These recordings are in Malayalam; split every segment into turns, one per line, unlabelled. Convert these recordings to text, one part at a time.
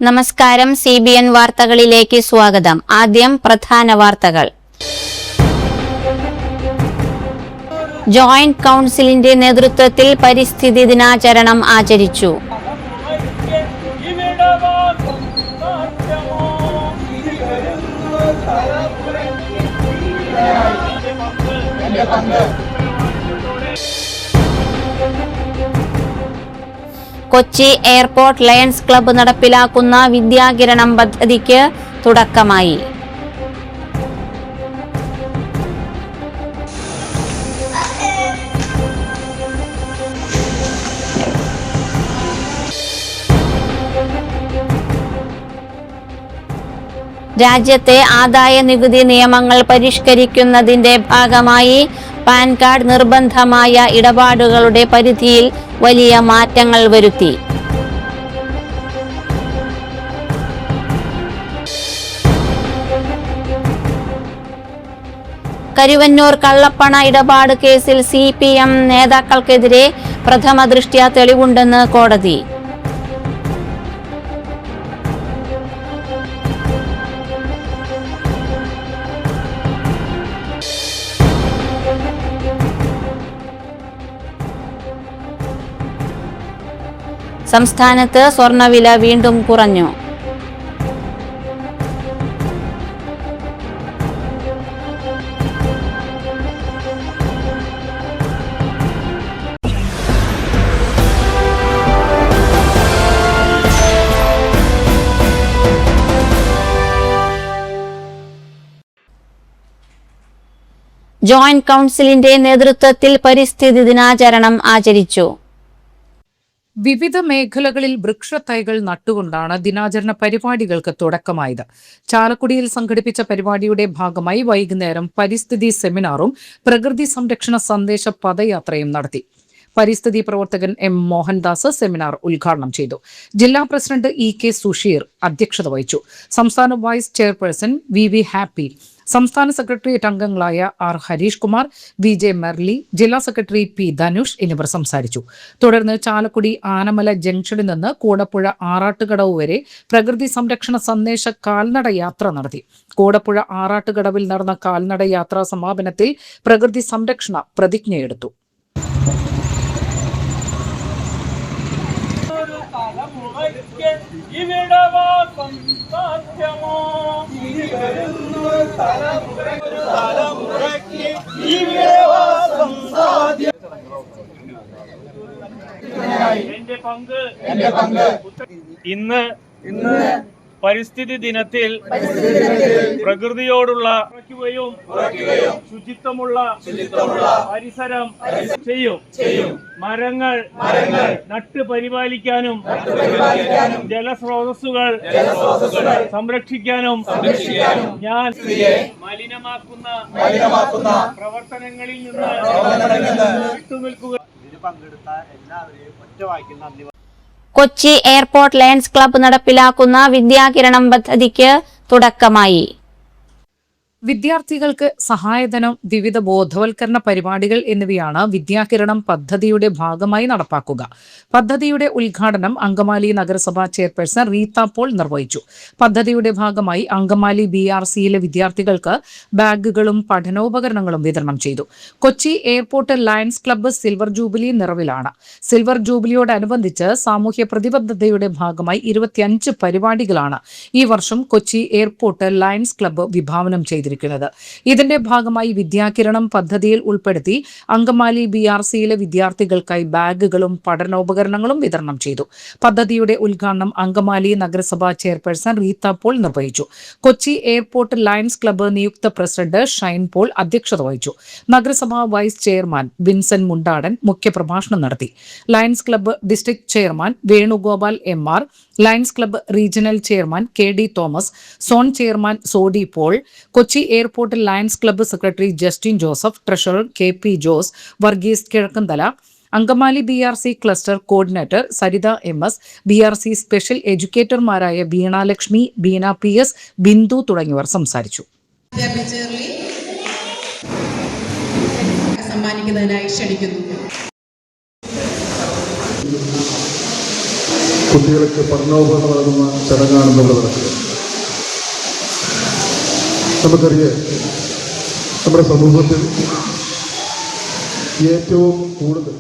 നമസ്കാരം. CBN വാർത്തകളിലേക്ക് സ്വാഗതം. ആദ്യം പ്രധാന വാർത്തകൾ. ജോയിന്റ് കൗൺസിലിന്റെ നേതൃത്വത്തിൽ പരിസ്ഥിതി ദിനാചരണം ആചരിച്ചു. കൊച്ചി എയർപോർട്ട് ലയൺസ് ക്ലബ്ബ് നടപ്പിലാക്കുന്ന വിദ്യാകിരണം പദ്ധതിക്ക് തുടക്കമായി. രാജ്യത്തെ ആദായ നികുതി നിയമങ്ങൾ പരിഷ്കരിക്കുന്നതിന്റെ ഭാഗമായി പാൻ കാർഡ് നിർബന്ധമായ ഇടപാടുകളുടെ പരിധിയിൽ വലിയ മാറ്റങ്ങൾ വരുത്തി. കരുവന്നൂർ കള്ളപ്പണ ഇടപാട് കേസിൽ CPM നേതാക്കൾക്കെതിരെ പ്രഥമ ദൃഷ്ട്യാ തെളിവുണ്ടെന്ന് കോടതി. സംസ്ഥാനത്ത് സ്വർണ്ണവില വീണ്ടും കുറഞ്ഞു. ജോയിന്റ് കൗൺസിലിന്റെ നേതൃത്വത്തിൽ പരിസ്ഥിതി ദിനാചരണം ആചരിച്ചു.
വിവിധ മേഖലകളിൽ വൃക്ഷത്തൈകൾ നട്ടുകൊണ്ടാണ് ദിനാചരണ പരിപാടികൾക്ക് തുടക്കമായത്. ചാലക്കുടിയിൽ സംഘടിപ്പിച്ച പരിപാടിയുടെ ഭാഗമായി വൈകുന്നേരം പരിസ്ഥിതി സെമിനാറും പ്രകൃതി സംരക്ഷണ സന്ദേശ പദയാത്രയും നടത്തി. പരിസ്ഥിതി പ്രവർത്തകൻ M. മോഹൻദാസ് സെമിനാർ ഉദ്ഘാടനം ചെയ്തു. ജില്ലാ പ്രസിഡന്റ് EK സുഷീർ അധ്യക്ഷത വഹിച്ചു. സംസ്ഥാന വൈസ് ചെയർപേഴ്സൺ VV ഹാപ്പി, സംസ്ഥാന സെക്രട്ടേറിയറ്റ് അംഗങ്ങളായ R. ഹരീഷ് കുമാർ, VJ മെർലി, ജില്ലാ സെക്രട്ടറി P. ധനുഷ് എന്നിവർ സംസാരിച്ചു. തുടർന്ന് ചാലക്കുടി ആനമല ജംഗ്ഷനിൽ നിന്ന് കൂടപ്പുഴ ആറാട്ടുകടവ് വരെ പ്രകൃതി സംരക്ഷണ സന്ദേശ കാൽനട യാത്ര നടത്തി. കൂടപ്പുഴ ആറാട്ടുകടവിൽ നടന്ന കാൽനട യാത്രാ സമാപനത്തിൽ പ്രകൃതി സംരക്ഷണ പ്രതിജ്ഞയെടുത്തു.
എന്റെ പങ്ക് ഇന്ന് പരിസ്ഥിതി ദിനത്തിൽ പ്രകൃതിയോടുള്ള ശുചിത്വമുള്ള പരിസരം ചെയ്യും. മരങ്ങൾ നട്ട് പരിപാലിക്കാനും ജലസ്രോതസ്സുകൾ സംരക്ഷിക്കാനും ഞാൻ മലിനമാക്കുന്ന പ്രവർത്തനങ്ങളിൽ നിന്ന് വിട്ടുനിൽക്കുക. പങ്കെടുത്ത എല്ലാവരെയും ഒറ്റവാക്കി നന്ദി.
കൊച്ചി എയർപോർട്ട് ലയൺസ് ക്ലബ്ബ് നടപ്പിലാക്കുന്ന വിദ്യാകിരണം പദ്ധതിക്ക് തുടക്കമായി.
വിദ്യാർത്ഥികൾക്ക് സഹായധനം, വിവിധ ബോധവൽക്കരണ പരിപാടികൾ എന്നിവയാണ് വിദ്യാകിരണം പദ്ധതിയുടെ ഭാഗമായി നടപ്പാക്കുക. പദ്ധതിയുടെ ഉദ്ഘാടനം അങ്കമാലി നഗരസഭാ ചെയർപേഴ്സൺ റീത്ത പോൾ നിർവഹിച്ചു. പദ്ധതിയുടെ ഭാഗമായി അങ്കമാലി BRCയിലെ വിദ്യാർത്ഥികൾക്ക് ബാഗുകളും പഠനോപകരണങ്ങളും വിതരണം ചെയ്തു. Kochi airport Lions Club silver jubilee നിറവിലാണ്. സിൽവർ ജൂബിലിയോടനുബന്ധിച്ച് സാമൂഹ്യ പ്രതിബദ്ധതയുടെ ഭാഗമായി 25 പരിപാടികളാണ് ഈ വർഷം കൊച്ചി എയർപോർട്ട് ലയൺസ് ക്ലബ്ബ് വിഭാവനം ചെയ്തിരിക്കുന്നത്. ഇതിന്റെ ഭാഗമായി വിദ്യാകിരണം പദ്ധതിയിൽ ഉൾപ്പെടുത്തി അങ്കമാലി BRCയിലെ വിദ്യാർത്ഥികൾക്കായി ബാഗുകളും പഠനോപകരണങ്ങളും വിതരണം ചെയ്തു. പദ്ധതിയുടെ ഉദ്ഘാടനം അങ്കമാലി നഗരസഭാ ചെയർപേഴ്സൺ റീത്ത പോൾ നിർവഹിച്ചു. കൊച്ചി എയർപോർട്ട് ലയൺസ് ക്ലബ്ബ് നിയുക്ത പ്രസിഡന്റ് ഷൈൻ പോൾ അധ്യക്ഷത വഹിച്ചു. നഗരസഭാ വൈസ് ചെയർമാൻ വിൻസൻ മുണ്ടാടൻ മുഖ്യപ്രഭാഷണം നടത്തി. Lions Club district chairman Venugopal MR, Lions Club regional chairman KD Thomas, zone chairman Sodi Paul, Kochi airport Lions Club secretary Justin Joseph, treasurer KP Jose, Varghese Kizhakkanthala, Angamaly BRC cluster coordinator Saritha MS, BRC special എഡ്യൂക്കേറ്റർമാരായ വീണാലക്ഷ്മി, ബീന PS, ബിന്ദു തുടങ്ങിയവർ സംസാരിച്ചു.
സമ്മാനിക്കുന്നതിനായി ക്ഷണിക്കുന്നു. കുട്ടികൾക്ക് പഠനോപകരണം നൽകുന്ന ചടങ്ങാണ് ഇവിടെ നടക്കുക. നമുക്കറിയാം, നമ്മുടെ സമൂഹത്തിൽ ഏറ്റവും കൂടുതൽ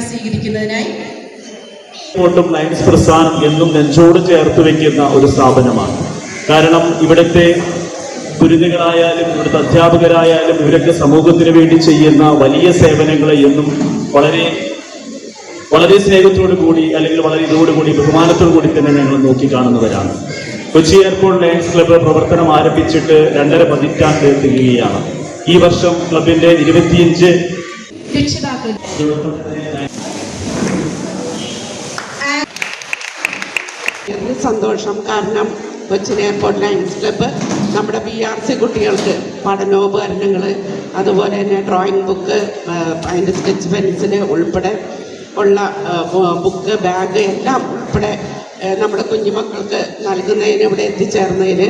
സ്വീകരിക്കുന്നതിനായി
ലയൺസ് പ്രസ്ഥാനം എന്നും നെഞ്ചോട് ചേർത്ത് വെക്കുന്ന ഒരു സ്ഥാപനമാണ്. കാരണം ഇവിടുത്തെ ഗുരുതികളായാലും ഇവിടുത്തെ അധ്യാപകരായാലും ഇവരൊക്കെ സമൂഹത്തിന് വേണ്ടി ചെയ്യുന്ന വലിയ സേവനങ്ങളെ എന്നും വളരെ വളരെ സ്നേഹത്തോടു കൂടി അല്ലെങ്കിൽ വളരെ ഇതോടുകൂടി ബഹുമാനത്തോടു കൂടി തന്നെ ഞങ്ങൾ നോക്കിക്കാണുന്നവരാണ്. കൊച്ചി എയർപോർട്ട് ലയൺസ് ക്ലബ്ബ് പ്രവർത്തനം ആരംഭിച്ചിട്ട് 2.5 പതിറ്റാണ്ട് തികയുകയാണ്. ഈ വർഷം ക്ലബിന്റെ 25
രക്ഷിതാക്കൾ സന്തോഷം. കാരണം കൊച്ചിൻ എയർപോർട്ട് ലയൺസ് ക്ലബ്ബ് നമ്മുടെ BRC കുട്ടികൾക്ക് പഠനോപകരണങ്ങൾ, അതുപോലെ തന്നെ ഡ്രോയിങ് ബുക്ക്, അതിൻ്റെ സ്കെച്ച് പെൻസിൽ ഉൾപ്പെടെ ഉള്ള ബുക്ക്, ബാഗ് എല്ലാം ഉൾപ്പെടെ നമ്മുടെ കുഞ്ഞുമക്കൾക്ക് നൽകുന്നതിന് ഇവിടെ എത്തിച്ചേർന്നതിന്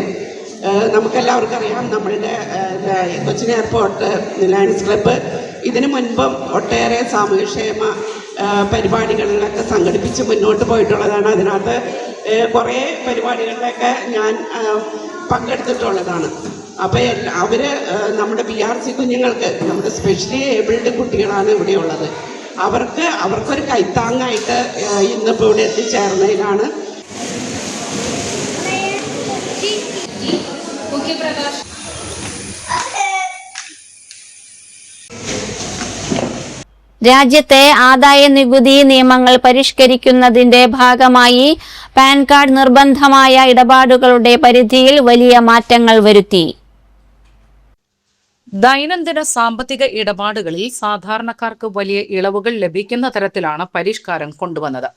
നമുക്കെല്ലാവർക്കും അറിയാം. നമ്മളുടെ കൊച്ചിൻ എയർപോർട്ട് ലയൺസ് ക്ലബ്ബ് ഇതിനു മുൻപും ഒട്ടേറെ സാമൂഹ്യക്ഷേമ പരിപാടികളിലൊക്കെ സംഘടിപ്പിച്ച് മുന്നോട്ട് പോയിട്ടുള്ളതാണ്. അതിനകത്ത് കുറേ പരിപാടികളിലൊക്കെ ഞാൻ പങ്കെടുത്തിട്ടുള്ളതാണ്. അപ്പോൾ അവർ നമ്മുടെ BRC കുഞ്ഞുങ്ങൾക്ക്, നമ്മുടെ സ്പെഷ്യലി ഏബിൾഡ് കുട്ടികളാണ് ഇവിടെയുള്ളത്. അവർക്കൊരു കൈത്താങ്ങായിട്ട് ഇന്നിപ്പോൾ ഇവിടെ എത്തിച്ചേർന്നതിലാണ്.
രാജ്യത്തെ ആദായ നികുതി നിയമങ്ങൾ പരിഷ്കരിക്കുന്നതിന്റെ ഭാഗമായി പാൻ കാർഡ് നിർബന്ധമായ ഇടപാടുകളുടെ പരിധിയിൽ വലിയ മാറ്റങ്ങൾ വരുത്തി.
ദൈനംദിന സാമ്പത്തിക ഇടപാടുകളിൽ സാധാരണക്കാർക്ക് വലിയ ഇളവുകൾ ലഭിക്കുന്ന തരത്തിലാണ് പരിഷ്കാരം കൊണ്ടുവന്നത്.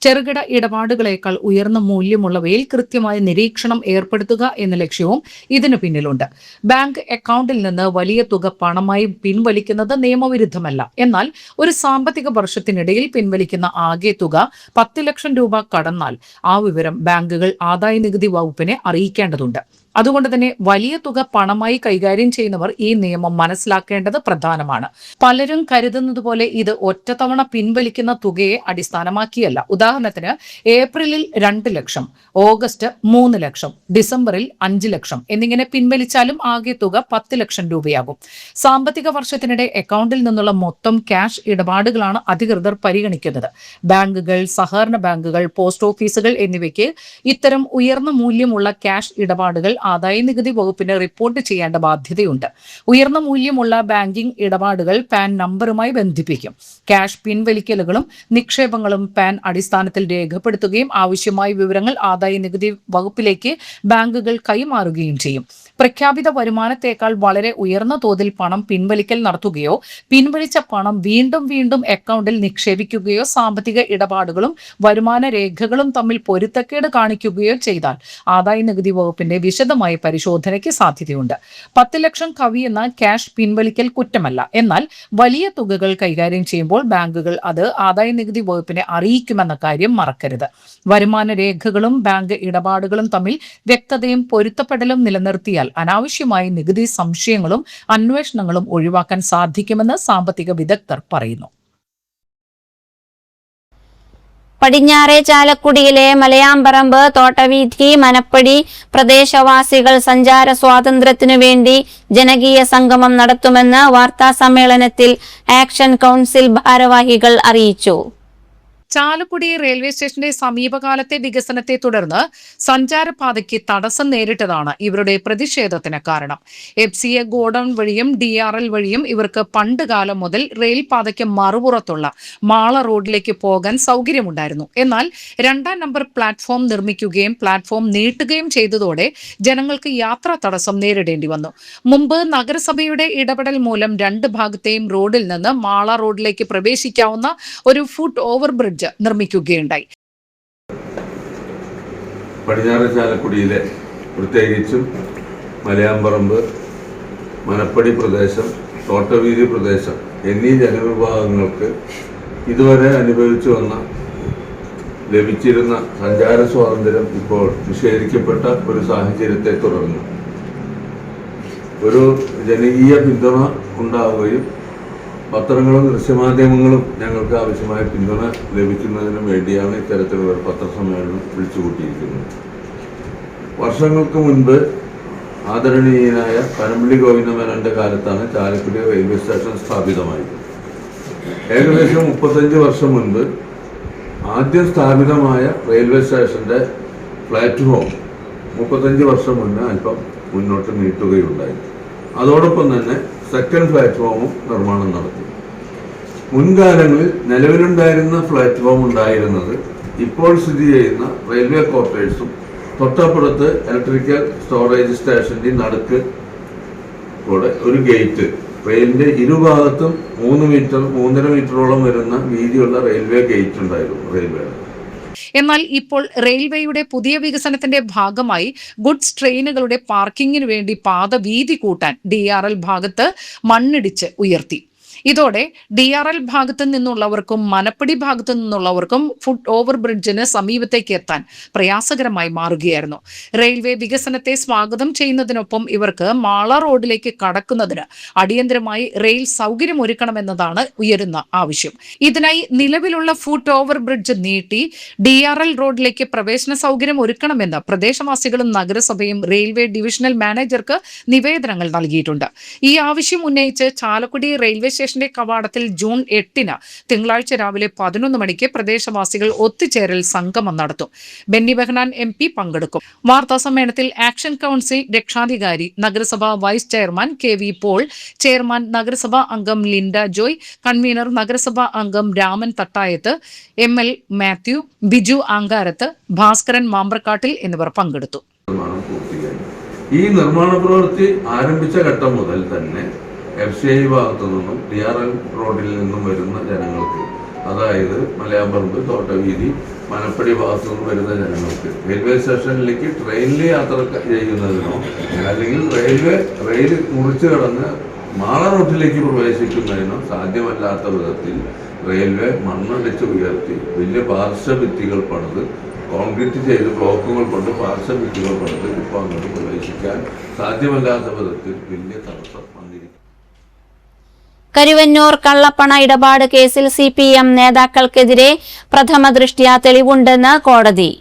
ചെറുകിട ഇടപാടുകളേക്കാൾ ഉയർന്ന മൂല്യമുള്ളവയിൽ കൃത്യമായ നിരീക്ഷണം ഏർപ്പെടുത്തുക എന്ന ലക്ഷ്യവും ഇതിനു പിന്നിലുണ്ട്. ബാങ്ക് അക്കൗണ്ടിൽ നിന്ന് വലിയ തുക പണമായി പിൻവലിക്കുന്നത് നിയമവിരുദ്ധമല്ല. എന്നാൽ ഒരു സാമ്പത്തിക വർഷത്തിനിടയിൽ പിൻവലിക്കുന്ന ആകെ തുക 10 ലക്ഷം രൂപ കടന്നാൽ ആ വിവരം ബാങ്കുകൾ ആദായനികുതി വകുപ്പിനെ അറിയിക്കേണ്ടതുണ്ട്. അതുകൊണ്ട് തന്നെ വലിയ തുക പണമായി കൈകാര്യം ചെയ്യുന്നവർ ഈ നിയമം മനസ്സിലാക്കേണ്ടത് പ്രധാനമാണ്. പലരും കരുതുന്നത് പോലെ ഇത് ഒറ്റത്തവണ പിൻവലിക്കുന്ന തുകയെ അടിസ്ഥാനമാക്കിയല്ല. ഉദാഹരണത്തിന് ഏപ്രിലിൽ 2 ലക്ഷം, ഓഗസ്റ്റ് 3 ലക്ഷം, ഡിസംബറിൽ 5 ലക്ഷം എന്നിങ്ങനെ പിൻവലിച്ചാലും ആകെ തുക 10 ലക്ഷം രൂപയാകും. സാമ്പത്തിക വർഷത്തിനിടെ അക്കൗണ്ടിൽ നിന്നുള്ള മൊത്തം ക്യാഷ് ഇടപാടുകളാണ് അധികൃതർ പരിഗണിക്കുന്നത്. ബാങ്കുകൾ, സഹകരണ ബാങ്കുകൾ, പോസ്റ്റ് ഓഫീസുകൾ എന്നിവയ്ക്ക് ഇത്തരം ഉയർന്ന മൂല്യമുള്ള ക്യാഷ് ഇടപാടുകൾ ആദായനികുതി വകുപ്പിന് റിപ്പോർട്ട് ചെയ്യേണ്ട ബാധ്യതയുണ്ട്. ഉയർന്ന മൂല്യമുള്ള ബാങ്കിംഗ് ഇടപാടുകൾ പാൻ നമ്പറുമായി ബന്ധിപ്പിക്കും. ക്യാഷ് പിൻവലിക്കലുകളും നിക്ഷേപങ്ങളും പാൻ അടിസ്ഥാനത്തിൽ രേഖപ്പെടുത്തുകയും ആവശ്യമായ വിവരങ്ങൾ ആദായനികുതി വകുപ്പിലേക്ക് ബാങ്കുകൾ കൈമാറുകയും ചെയ്യും. പ്രഖ്യാപിത വരുമാനത്തേക്കാൾ വളരെ ഉയർന്ന തോതിൽ പണം പിൻവലിക്കൽ നടത്തുകയോ പിൻവലിച്ച പണം വീണ്ടും അക്കൗണ്ടിൽ നിക്ഷേപിക്കുകയോ സാമ്പത്തിക ഇടപാടുകളും വരുമാന രേഖകളും തമ്മിൽ പൊരുത്തക്കേട് കാണിക്കുകയോ ചെയ്താൽ ആദായനികുതി വകുപ്പിന്റെ വിശദമായ പരിശോധനയ്ക്ക് സാധ്യതയുണ്ട്. 10 ലക്ഷം കവിയുന്ന ക്യാഷ് പിൻവലിക്കൽ കുറ്റമല്ല. എന്നാൽ വലിയ തുകകൾ കൈകാര്യം ചെയ്യുമ്പോൾ ബാങ്കുകൾ അത് ആദായനികുതി വകുപ്പിനെ അറിയിക്കുമെന്ന കാര്യം മറക്കരുത്. വരുമാന രേഖകളും ബാങ്ക് ഇടപാടുകളും തമ്മിൽ വ്യക്തതയും പൊരുത്തപ്പെടലും നിലനിർത്തിയാൽ അനാവശ്യമായ നികുതി സംശയങ്ങളും അന്വേഷണങ്ങളും ഒഴിവാക്കാൻ സാധിക്കുമെന്ന് സാമ്പത്തിക വിദഗ്ധർ പറയുന്നു.
പടിഞ്ഞാറെ ചാലക്കുടിയിലെ മലയാമ്പറമ്പ്, തോട്ടവീഥി, മനപ്പടി പ്രദേശവാസികൾ സഞ്ചാര സ്വാതന്ത്ര്യത്തിനു വേണ്ടി ജനകീയ സംഗമം നടത്തുമെന്ന് വാർത്താസമ്മേളനത്തിൽ ആക്ഷൻ കൗൺസിൽ ഭാരവാഹികൾ അറിയിച്ചു.
ചാലക്കുടി റെയിൽവേ സ്റ്റേഷന്റെ സമീപകാലത്തെ വികസനത്തെ തുടർന്ന് സഞ്ചാരപാതയ്ക്ക് തടസ്സം നേരിട്ടതാണ് ഇവരുടെ പ്രതിഷേധത്തിന് കാരണം. FCA ഗോഡൌൺ വഴിയും DRL വഴിയും ഇവർക്ക് പണ്ട് കാലം മുതൽ റെയിൽ പാതയ്ക്ക് മറുപുറത്തുള്ള മാള റോഡിലേക്ക് പോകാൻ സൗകര്യമുണ്ടായിരുന്നു. എന്നാൽ 2ാം നമ്പർ പ്ലാറ്റ്ഫോം നിർമ്മിക്കുകയും പ്ലാറ്റ്ഫോം നീട്ടുകയും ചെയ്തതോടെ ജനങ്ങൾക്ക് യാത്രാ തടസ്സം നേരിടേണ്ടി വന്നു. മുമ്പ് നഗരസഭയുടെ ഇടപെടൽ മൂലം 2 ഭാഗത്തെയും റോഡിൽ നിന്ന് മാള റോഡിലേക്ക് പ്രവേശിക്കാവുന്ന ഒരു ഫുട് ഓവർ ബ്രിഡ്ജ് നിർമ്മിക്കുകയുണ്ടായി.
പടിഞ്ഞാറ് ചാലക്കുടിയിലെ പ്രത്യേകിച്ചും മലയാമ്പറമ്പ്, മനപ്പടി പ്രദേശം, തോട്ടവീതി പ്രദേശം എന്നീ ജനവിഭാഗങ്ങൾക്ക് ഇതുവരെ അനുഭവിച്ചു വന്ന ലഭിച്ചിരുന്ന സഞ്ചാര സ്വാതന്ത്ര്യം ഇപ്പോൾ നിഷേധിക്കപ്പെട്ട ഒരു സാഹചര്യത്തെ തുടർന്ന് ഒരു ജനകീയ പിന്തുണ ഉണ്ടാവുകയും പത്രങ്ങളും ദൃശ്യമാധ്യമങ്ങളും ഞങ്ങൾക്ക് ആവശ്യമായ പിന്തുണ ലഭിക്കുന്നതിന് വേണ്ടിയാണ് ഇത്തരത്തിലുള്ള ഒരു പത്രസമ്മേളനം വിളിച്ചുകൂട്ടിയിരിക്കുന്നത്. വർഷങ്ങൾക്ക് മുൻപ് ആദരണീയനായ പനമ്പള്ളി ഗോവിന്ദമേനോന്റെ കാലത്താണ് ചാലക്കുടി റെയിൽവേ സ്റ്റേഷൻ സ്ഥാപിതമായത്. ഏകദേശം 35 വർഷം മുൻപ് ആദ്യം സ്ഥാപിതമായ റെയിൽവേ സ്റ്റേഷന്റെ പ്ലാറ്റ്ഫോം 35 വർഷം മുന്നേ അല്പം മുന്നോട്ട് നീട്ടുകയുണ്ടായി. അതോടൊപ്പം തന്നെ സെക്കൻഡ് പ്ലാറ്റ്ഫോമും നിർമ്മാണം നടത്തി. മുൻകാലങ്ങളിൽ നിലവിലുണ്ടായിരുന്ന പ്ലാറ്റ്ഫോം ഉണ്ടായിരുന്നത് ഇപ്പോൾ സ്ഥിതി ചെയ്യുന്ന റെയിൽവേ ക്വാർട്ടേഴ്സും തൊട്ടപ്പുറത്ത് ഇലക്ട്രിക്കൽ സ്റ്റോറേജ് സ്റ്റേഷന്റെ നടുക്ക് കൂടെ ഒരു ഗേറ്റ്, റെയിലിന്റെ ഇരുഭാഗത്തും 3.5 മീറ്ററോളം വരുന്ന വീതിയുള്ള റെയിൽവേ ഗേറ്റ് ഉണ്ടായിരുന്നു റെയിൽവേയുടെ.
എന്നാൽ ഇപ്പോൾ റെയിൽവേയുടെ പുതിയ വികസനത്തിന്റെ ഭാഗമായി ഗുഡ്സ് ട്രെയിനുകളുടെ പാർക്കിങ്ങിന് വേണ്ടി പാത വീതി കൂട്ടാൻ DRL ഭാഗത്ത് മണ്ണിടിച്ച് ഉയർത്തി. ഇതോടെ DRL ഭാഗത്തു നിന്നുള്ളവർക്കും മനപ്പടി ഭാഗത്തു നിന്നുള്ളവർക്കും ഫുട് ഓവർ ബ്രിഡ്ജിന് സമീപത്തേക്ക് എത്താൻ പ്രയാസകരമായി മാറുകയായിരുന്നു. റെയിൽവേ വികസനത്തെ സ്വാഗതം ചെയ്യുന്നതിനൊപ്പം ഇവർക്ക് മാള റോഡിലേക്ക് കടക്കുന്നതിന് അടിയന്തരമായി റെയിൽ സൗകര്യം ഒരുക്കണമെന്നതാണ് ഉയരുന്ന ആവശ്യം. ഇതിനായി നിലവിലുള്ള ഫുട് ഓവർ ബ്രിഡ്ജ് നീട്ടി DRL റോഡിലേക്ക് പ്രവേശന സൗകര്യം ഒരുക്കണമെന്ന് പ്രദേശവാസികളും നഗരസഭയും റെയിൽവേ ഡിവിഷണൽ മാനേജർക്ക് നിവേദനങ്ങൾ നൽകിയിട്ടുണ്ട്. ഈ ആവശ്യം ഉന്നയിച്ച് ചാലക്കുടി റെയിൽവേ സ്റ്റേഷൻ കവാടത്തിൽ ജൂൺ 8 തിങ്കളാഴ്ച രാവിലെ 11 മണിക്ക് പ്രദേശവാസികൾ ഒത്തുചേരൽ സംഗമം നടത്തും. ബെന്നി ബെഹനാൻ MP പങ്കെടുക്കും. വാർത്താ സമ്മേളനത്തിൽ ആക്ഷൻ കൗൺസിൽ രക്ഷാധികാരി, നഗരസഭാ vice chairman KV Paul, chairman നഗരസഭാ അംഗം ലിൻഡ ജോയ്, കൺവീനർ നഗരസഭാ അംഗം രാമൻ തട്ടായത്ത്, ML മാത്യു, ബിജു ആങ്കാരത്ത്, ഭാസ്കരൻ മാമ്പ്രക്കാട്ടിൽ എന്നിവർ പങ്കെടുത്തു.
ഈ നിർമ്മാണ പ്രവൃത്തി ആരംഭിച്ച ഘട്ടം മുതൽ തന്നെ FCI ഭാഗത്തു നിന്നും DRL റോഡിൽ നിന്നും വരുന്ന ജനങ്ങൾക്ക്, അതായത് മലയാമ്പറമ്പ്, തോട്ടവീതി, മനപ്പടി ഭാഗത്തു നിന്നും വരുന്ന ജനങ്ങൾക്ക് റെയിൽവേ സ്റ്റേഷനിലേക്ക് ട്രെയിനിൽ യാത്ര ചെയ്യുന്നതിനോ അല്ലെങ്കിൽ റെയിൽ മുറിച്ചു കടന്ന് മാള റൂട്ടിലേക്ക് പ്രവേശിക്കുന്നതിനോ സാധ്യമല്ലാത്ത വിധത്തിൽ റെയിൽവേ മണ്ണടിച്ച് ഉയർത്തി വലിയ പാർശ്വഭിത്തികൾ പണിത് കോൺക്രീറ്റ് ചെയ്ത് ബ്ലോക്കുകൾ കൊണ്ട് പാർശ്വഭിത്തികൾ പണിത് ഇപ്പോൾ അങ്ങോട്ട് പ്രവേശിക്കാൻ സാധ്യമല്ലാത്ത വിധത്തിൽ വലിയ തടസ്സം വന്നിരിക്കും.
കരുവന്നൂർ കള്ളപ്പണ ഇടപാട് കേസിൽ CPM നേതാക്കൾക്കെതിരെ പ്രഥമ ദൃഷ്ട്യാ തെളിവുണ്ടെന്ന് കോടതി.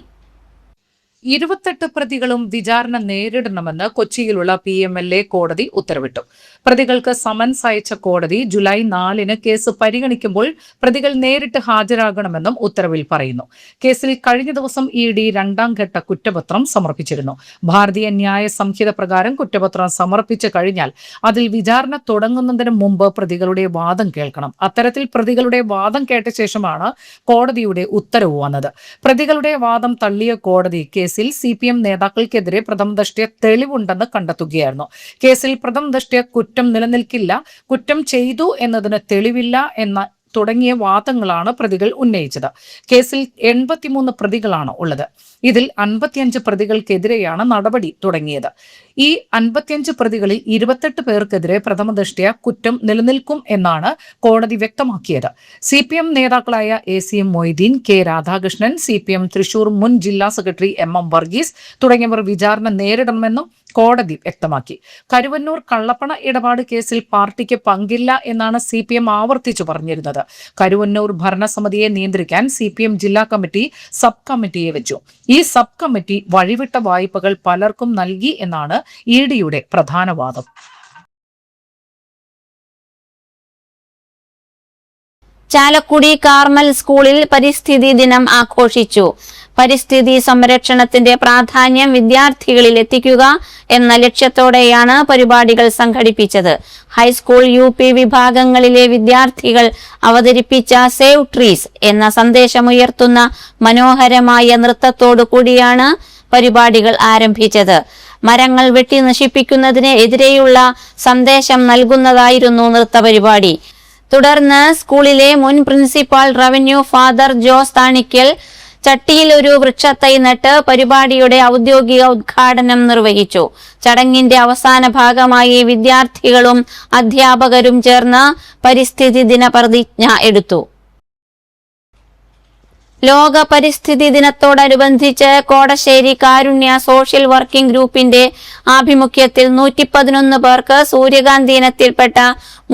28 പ്രതികളും വിചാരണ നേരിടണമെന്ന് കൊച്ചിയിലുള്ള PMLA കോടതി ഉത്തരവിട്ടു. പ്രതികൾക്ക് സമൻസ് അയച്ച കോടതി ജൂലൈ 4 കേസ് പരിഗണിക്കുമ്പോൾ പ്രതികൾ നേരിട്ട് ഹാജരാകണമെന്നും ഉത്തരവിൽ പറയുന്നു. കേസിൽ കഴിഞ്ഞ ദിവസം ED 2ാം ഘട്ട കുറ്റപത്രം സമർപ്പിച്ചിരുന്നു. ഭാരതീയ ന്യായ സംഹിത പ്രകാരം കുറ്റപത്രം സമർപ്പിച്ചു കഴിഞ്ഞാൽ അതിൽ വിചാരണ തുടങ്ങുന്നതിന് മുമ്പ് പ്രതികളുടെ വാദം കേൾക്കണം. അത്തരത്തിൽ പ്രതികളുടെ വാദം കേട്ട ശേഷമാണ് കോടതിയുടെ ഉത്തരവ് വന്നത്. പ്രതികളുടെ വാദം തള്ളിയ കോടതി കേസിൽ CPM നേതാക്കൾക്കെതിരെ പ്രഥമദൃഷ്ട്യാ തെളിവുണ്ടെന്ന് കണ്ടെത്തുകയായിരുന്നു. കേസിൽ പ്രഥമദൃഷ്ട്യാ കുറ്റം നിലനിൽക്കില്ല, കുറ്റം ചെയ്തു എന്നതിന് തെളിവില്ല എന്ന തുടങ്ങിയ വാദങ്ങളാണ് പ്രതികൾ ഉന്നയിച്ചത്. കേസിൽ 83 പ്രതികളാണ് ഉള്ളത്. ഇതിൽ 55 പ്രതികൾക്കെതിരെയാണ് നടപടി തുടങ്ങിയത്. ഈ 55 പ്രതികളിൽ 28 പേർക്കെതിരെ പ്രഥമദൃഷ്ട്യാ കുറ്റം നിലനിൽക്കും എന്നാണ് കോടതി വ്യക്തമാക്കിയത്. CPM നേതാക്കളായ ACM Moideen, K Radhakrishnan, CPM Thrissur മുൻ ജില്ലാ സെക്രട്ടറി MM വർഗീസ് തുടങ്ങിയവർ വിചാരണ നേരിടണമെന്നും കോടതി വ്യക്തമാക്കി. കരുവന്നൂർ കള്ളപ്പണ ഇടപാട് കേസിൽ പാർട്ടിക്ക് പങ്കില്ല എന്നാണ് CPM ആവർത്തിച്ചു പറഞ്ഞിരുന്നത്. കരുവന്നൂർ ഭരണസമിതിയെ നിയന്ത്രിക്കാൻ CPM ജില്ലാ കമ്മിറ്റി സബ് കമ്മിറ്റിയെ വെച്ചു. ഈ സബ് കമ്മിറ്റി വഴിവിട്ട വായ്പകൾ പലർക്കും നൽകി എന്നാണ് EDയുടെ പ്രധാന വാദം.
ചാലക്കുടി കാർമൽ സ്കൂളിൽ പരിസ്ഥിതി ദിനം ആഘോഷിച്ചു. പരിസ്ഥിതി സംരക്ഷണത്തിന്റെ പ്രാധാന്യം വിദ്യാർത്ഥികളിൽ എത്തിക്കുക എന്ന ലക്ഷ്യത്തോടെയാണ് പരിപാടികൾ സംഘടിപ്പിച്ചത്. ഹൈസ്കൂൾ UP വിഭാഗങ്ങളിലെ വിദ്യാർത്ഥികൾ അവതരിപ്പിച്ച സേവ് ട്രീസ് എന്ന സന്ദേശമുയർത്തുന്ന മനോഹരമായ നൃത്തത്തോടു കൂടിയാണ് പരിപാടികൾ ആരംഭിച്ചത്. മരങ്ങൾ വെട്ടി നശിപ്പിക്കുന്നതിന് എതിരെയുള്ള സന്ദേശം നൽകുന്നതായിരുന്നു നൃത്തപരിപാടി. തുടർന്ന് സ്കൂളിലെ മുൻ principal revenue father Jose Thanikkal ചട്ടിയിൽ ഒരു വൃക്ഷത്തൈ നട്ട് പരിപാടിയുടെ ഔദ്യോഗിക ഉദ്ഘാടനം നിർവഹിച്ചു. ചടങ്ങിന്റെ അവസാന ഭാഗമായി വിദ്യാർത്ഥികളും അധ്യാപകരും ചേർന്ന് പരിസ്ഥിതി ദിന പ്രതിജ്ഞ എടുത്തു. ലോക പരിസ്ഥിതി ദിനത്തോടനുബന്ധിച്ച് കോടശ്ശേരി കാരുണ്യ സോഷ്യൽ വർക്കിംഗ് ഗ്രൂപ്പിന്റെ ആഭിമുഖ്യത്തിൽ 111 പേർക്ക് സൂര്യകാന്തി ഇനത്തിൽപ്പെട്ട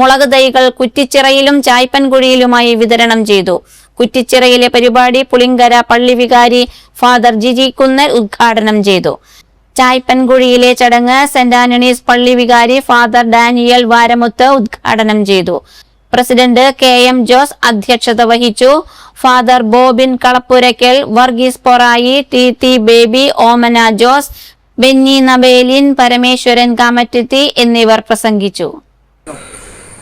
മുളക് തൈകൾ കുറ്റിച്ചിറയിലും ചായ്പൻകുഴിയിലുമായി വിതരണം ചെയ്തു. കുറ്റിച്ചിറയിലെ പരിപാടി പുളിങ്കര പള്ളി വികാരി ഫാദർ ജിജി കുന്നൽ ഉദ്ഘാടനം ചെയ്തു. ചായ്പൻകുഴിയിലെ ചടങ്ങ് സെന്റ് ആന്റണീസ് പള്ളി വികാരി ഫാദർ ഡാനിയൽ വാരമുത്ത് ഉദ്ഘാടനം ചെയ്തു. പ്രസിഡന്റ് KM ജോസ് അധ്യക്ഷത വഹിച്ചു. Father Bobin Kalappurackal, Varghese Porayi, TT Baby, Omana Jose, Benny Nabelin, Parameswaran Kamattathi എന്നിവർ പ്രസംഗിച്ചു.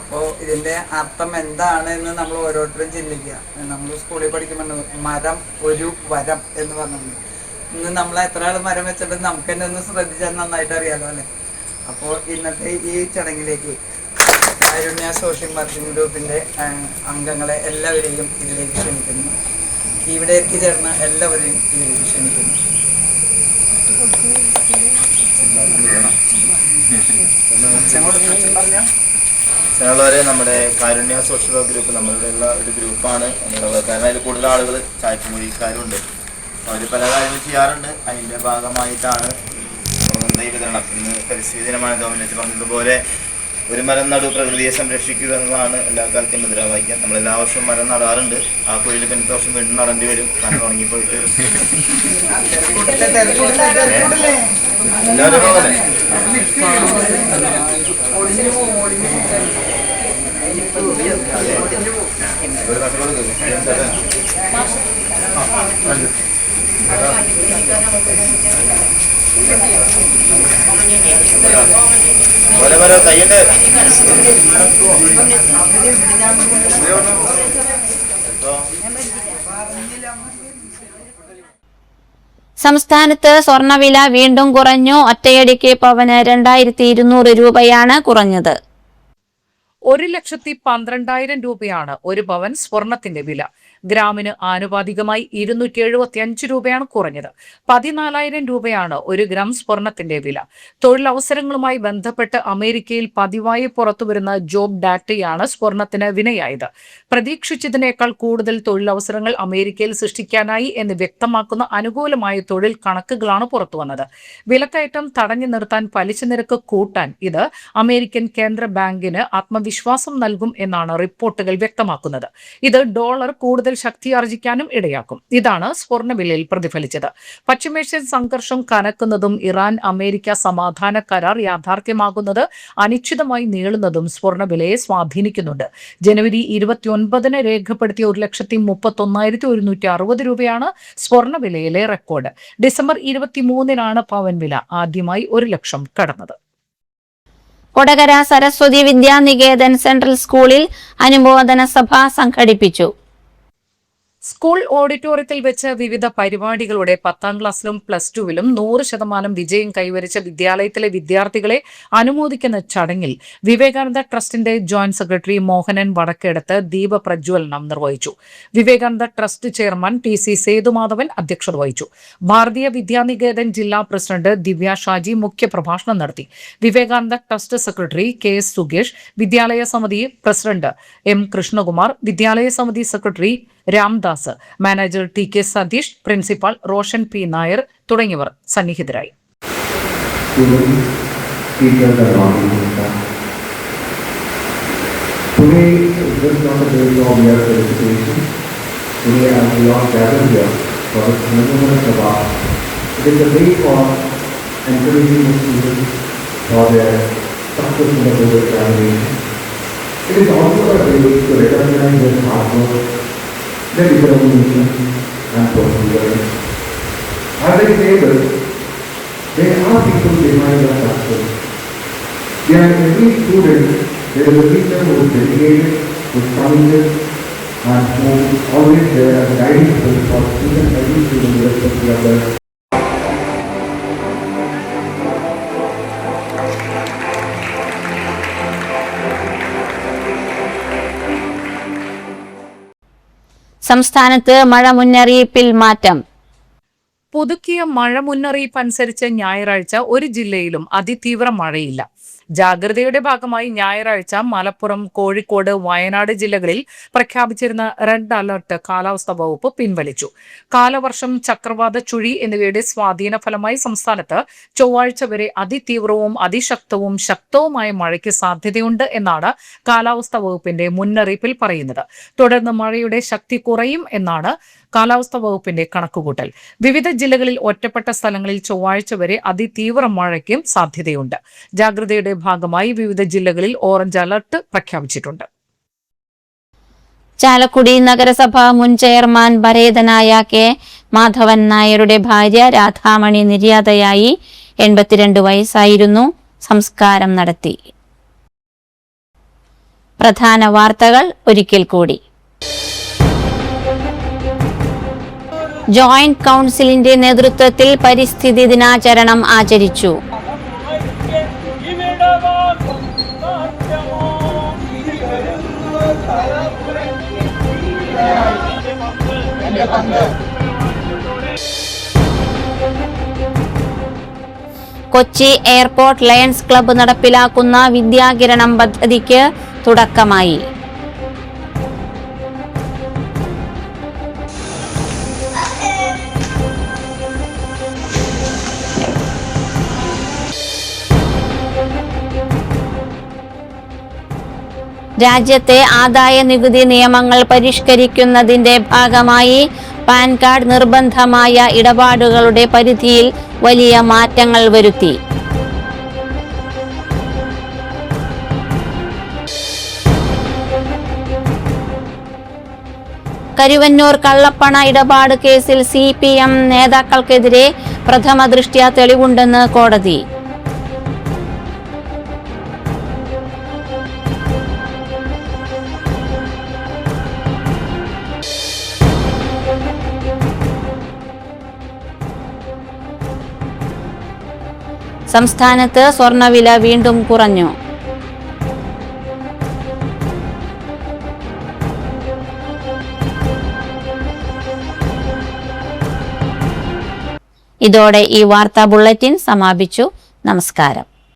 അപ്പോൾ ഇതിൻ്റെ അർത്ഥം എന്താണ് എന്ന് നമ്മൾ ഓരോരുത്തരും ചിന്തിക്കുക. നമ്മൾ സ്കൂളിൽ പഠിക്കുമ്പോൾ മരം ഒരു വരം എന്ന് പറഞ്ഞു. ഇന്ന് നമ്മൾ എത്ര ആൾ മരം വെച്ചിട്ട് നമുക്ക് തന്നെ ഒന്ന് ശ്രദ്ധിച്ചാൽ നന്നായിട്ട് അറിയാമല്ലോ അല്ലേ. അപ്പോൾ ഇന്നത്തെ ഈ ചടങ്ങിലേക്ക് കാരുണ്യ സോഷ്യൽ വർക്കിംഗ് ഗ്രൂപ്പിൻ്റെ അംഗങ്ങളെ എല്ലാവരെയും ഇതിലേക്ക് ക്ഷണിക്കുന്നു. ഇവിടെ എത്തിച്ചേർന്ന എല്ലാവരെയും ഇതിലേക്ക് ക്ഷണിക്കുന്നു.
വളരെ നമ്മുടെ കാരുണ്യ സോഷ്യൽ വർക്ക് ഗ്രൂപ്പ് നമ്മളുടെ ഉള്ള ഒരു ഗ്രൂപ്പാണ്. കാരണം അതിൽ കൂടുതൽ ആളുകൾ ചായക്കുമൊഴിക്കാരുണ്ട്. അവർ പല കാര്യങ്ങൾ ചെയ്യാറുണ്ട്. അതിൻ്റെ ഭാഗമായിട്ടാണ് തൈ വിതരണം. ഇന്ന് പരിസ്ഥിതി ദിനമാണ്. ഗവൺമെൻറ് പറഞ്ഞതുപോലെ ഒരു മരം നടു, പ്രകൃതിയെ സംരക്ഷിക്കുക എന്നതാണ് എല്ലാ കാലത്തെയും മുദ്രാവാക്യം. നമ്മൾ എല്ലാ വർഷവും മരം നടാറുണ്ട്. ആ കുഴിയിൽ പിന്നത്തെ വർഷം വീണ്ടും നടേണ്ടി വരും. കാരണം ഉണങ്ങിപ്പോയിട്ട് ഓരോ കയ്യന്റെ
സംസ്ഥാനത്ത് സ്വർണ്ണവില വീണ്ടും കുറഞ്ഞു. ഒറ്റയടിക്ക് പവന് 2200 രൂപയാണ് കുറഞ്ഞത്.
1,12,000 രൂപയാണ് ഒരു പവൻ സ്വർണത്തിന്റെ വില. ഗ്രാമിന് ആനുപാതികമായി 275 രൂപയാണ് കുറഞ്ഞത്. 14,000 രൂപയാണ് 1 ഗ്രാം സ്വർണത്തിന്റെ വില. തൊഴിലവസരങ്ങളുമായി ബന്ധപ്പെട്ട് അമേരിക്കയിൽ പതിവായി പുറത്തുവരുന്ന ജോബ് ഡാറ്റയാണ് സ്വർണത്തിന് വിനയായത്. പ്രതീക്ഷിച്ചതിനേക്കാൾ കൂടുതൽ തൊഴിലവസരങ്ങൾ അമേരിക്കയിൽ സൃഷ്ടിക്കാനായി എന്ന് വ്യക്തമാക്കുന്ന അനുകൂലമായ തൊഴിൽ കണക്കുകളാണ് പുറത്തുവന്നത്. വിലക്കയറ്റം തടഞ്ഞു നിർത്താൻ പലിശ നിരക്ക് കൂട്ടാൻ ഇത് അമേരിക്കൻ കേന്ദ്ര ബാങ്കിന് ആത്മവിശ്വാസം നൽകും എന്നാണ് റിപ്പോർട്ടുകൾ വ്യക്തമാക്കുന്നത്. ഇത് ഡോളർ കൂടുതൽ ശക്തിയാർജിക്കാനും ഇടയാക്കും. ഇതാണ് സ്വർണ്ണവിലയിൽ പ്രതിഫലിച്ചത്. പശ്ചിമേഷ്യൻ സംഘർഷം കനക്കുന്നതും ഇറാൻ അമേരിക്ക സമാധാന കരാർ യാഥാർത്ഥ്യമാകുന്നത് അനിശ്ചിതമായി നീളുന്നതും സ്വർണ്ണവിലയെ സ്വാധീനിക്കുന്നുണ്ട്. ജനുവരി 29 രേഖപ്പെടുത്തിയ 1,31,160 രൂപയാണ് സ്വർണ്ണവിലയിലെ റെക്കോർഡ്. ഡിസംബർ 23 പവൻ വില ആദ്യമായി 1 ലക്ഷം കടന്നത്.
കൊടകര സരസ്വതി വിദ്യാനികേതൻ സെൻട്രൽ സ്കൂളിൽ അനുമോദന സഭ സംഘടിപ്പിച്ചു.
സ്കൂൾ ഓഡിറ്റോറിയത്തിൽ വെച്ച് വിവിധ പരിപാടികളുടെ 10ാം ക്ലാസ്സിലും പ്ലസ് 2വിലും 100% വിജയം കൈവരിച്ച വിദ്യാലയത്തിലെ വിദ്യാർത്ഥികളെ അനുമോദിക്കുന്ന ചടങ്ങിൽ വിവേകാനന്ദ ട്രസ്റ്റിന്റെ ജോയിന്റ് സെക്രട്ടറി മോഹനൻ വടക്കേടത്ത് ദീപപ്രജ്വലനം നിർവഹിച്ചു. Vivekananda trust chairman TC Sethumadhavan അധ്യക്ഷത വഹിച്ചു. ഭാരതീയ വിദ്യാനികേതൻ ജില്ലാ പ്രസിഡന്റ് ദിവ്യ ഷാജി മുഖ്യപ്രഭാഷണം നടത്തി. വിവേകാനന്ദ ട്രസ്റ്റ് സെക്രട്ടറി KS സുഗേഷ്, വിദ്യാലയ സമിതി പ്രസിഡന്റ് M കൃഷ്ണകുമാർ, വിദ്യാലയ സമിതി secretary Ramdas, manager TK Satheesh, principal Roshan P Nair തുടങ്ങിയവർ സന്നിഹിതരായി.
It is also a way to recognize their hard work, their determination and perseverance. As I say this, there are people behind the success. Behind every student, there is a teacher who is dedicated, who is committed, and who is always there as a guiding force for each and every student irrespective of their
സംസ്ഥാനത്ത് മഴ മുന്നറിയിപ്പിൽ മാറ്റം.
പുതുക്കിയ മഴ മുന്നറിയിപ്പ് അനുസരിച്ച് ഞായറാഴ്ച ഒരു ജില്ലയിലും അതിതീവ്ര മഴയില്ല. ജാഗ്രതയുടെ ഭാഗമായി ഞായറാഴ്ച മലപ്പുറം, കോഴിക്കോട്, വയനാട് ജില്ലകളിൽ പ്രഖ്യാപിച്ചിരുന്ന റെഡ് അലർട്ട് കാലാവസ്ഥാ വകുപ്പ് പിൻവലിച്ചു. കാലവർഷം, ചക്രവാത ചുഴി എന്നിവയുടെ സ്വാധീന ഫലമായി സംസ്ഥാനത്ത് ചൊവ്വാഴ്ച വരെ അതിതീവ്രവും അതിശക്തവും ശക്തവുമായ മഴയ്ക്ക് സാധ്യതയുണ്ട് എന്നാണ് കാലാവസ്ഥാ വകുപ്പിന്റെ മുന്നറിയിപ്പിൽ പറയുന്നത്. തുടർന്ന് മഴയുടെ ശക്തി കുറയും എന്നാണ് കാലാവസ്ഥാ വകുപ്പിന്റെ കണക്കുകൂട്ടൽ. വിവിധ ജില്ലകളിൽ ഒറ്റപ്പെട്ട സ്ഥലങ്ങളിൽ ചൊവ്വാഴ്ച വരെ അതിതീവ്ര മഴയ്ക്കും സാധ്യതയുണ്ട്. ജാഗ്രതയുടെ ഭാഗമായി വിവിധ ജില്ലകളിൽ ഓറഞ്ച് അലർട്ട് പ്രഖ്യാപിച്ചിട്ടുണ്ട്.
ചാലക്കുടി നഗരസഭ മുൻ ചെയർമാൻ പരേതനായ കെ മാധവൻ നായരുടെ ഭാര്യ രാധാമണി നിര്യാതയായി. 82 വയസ്സായിരുന്നു. സംസ്കാരം നടത്തി. പ്രധാന വാർത്തകൾ ഒരിക്കൽ കൂടി. ജോയിന്റ് കൗൺസിലിന്റെ നേതൃത്വത്തിൽ പരിസ്ഥിതി ദിനാചരണം ആചരിച്ചു. കൊച്ചി എയർപോർട്ട് ലയൺസ് ക്ലബ്ബ് നടപ്പിലാക്കുന്ന വിദ്യാകിരണം പദ്ധതിക്ക് തുടക്കമായി. രാജ്യത്തെ ആദായ നികുതി നിയമങ്ങൾ പരിഷ്കരിക്കുന്നതിന്റെ ഭാഗമായി പാൻ കാർഡ് നിർബന്ധമായ ഇടപാടുകളുടെ പരിധിയിൽ വലിയ മാറ്റങ്ങൾ വരുത്തി. കരുവന്നൂർ കള്ളപ്പണ ഇടപാട് കേസിൽ CPM നേതാക്കൾക്കെതിരെ പ്രഥമ ദൃഷ്ട്യാ തെളിവുണ്ടെന്ന് കോടതി. സംസ്ഥാനത്ത് സ്വർണ്ണവില വീണ്ടും കുറഞ്ഞു. ഇതോടെ ഈ വാർത്താ ബുള്ളറ്റിൻ സമാപിച്ചു. നമസ്കാരം.